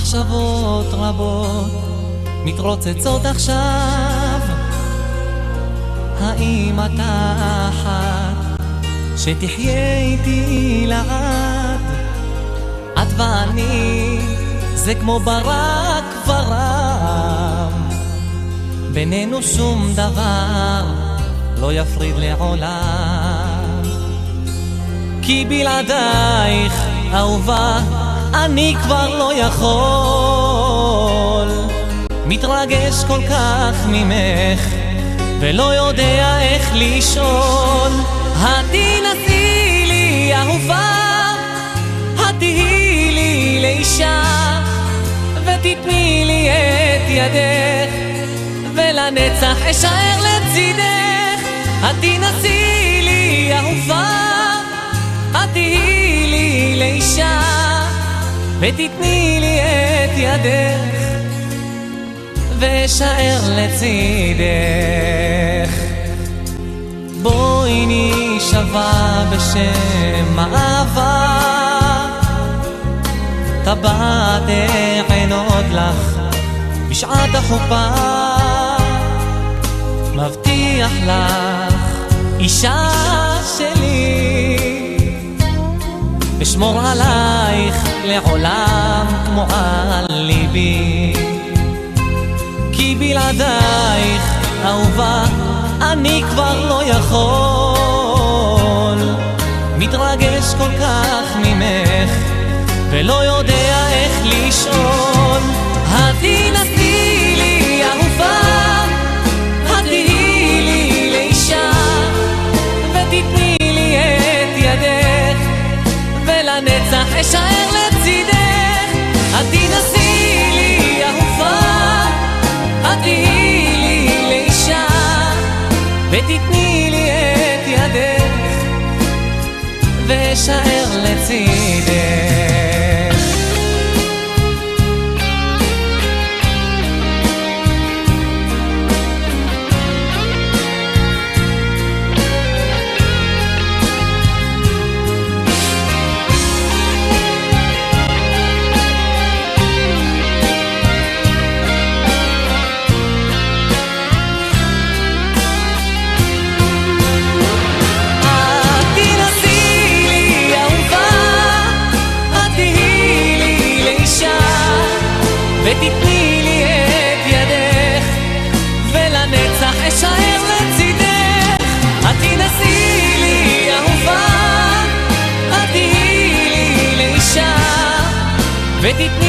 מחשבות רבות מתרוצצות עכשיו, האם אתה אחת שתחיה איתי לעד? את ואני זה כמו ברק ורם, בינינו שום דבר לא יפריד לעולם. כי בלעדייך אהובה אני כבר לא יכול, מתרגש כל כך ממך ולא יודע איך לשאול. התנסי לי אהובה, התהי לי לאישה, ותתני לי את ידך ולנצח אשאר לצידך. התנסי לי אהובה, התהי לי לאישה, ותתני לי את ידך ואשאר לצידך. בואי נשבע בשם אהבה, טבעת עינות לך בשעת החופה, מבטיח לך אישה שלי, אשמור עלייך לעולם כמו על ליבי. כי בלעדייך אהובה אני כבר לא יכול, מתרגש כל כך ממך ולא יודע איך לשאול. התנסי לי אהובה, התהי לי לאישה, ותתני לי את ידך ולנצח אשאר לצידך. התנסי לי אהובה, התהי לי לאישה, ותתני לי את ידך ואשאר לצידך. ותתני לי את ידך ולנצח אשאר לצידך. התנסי לי אהובה, התהי לי לאישה, ותתני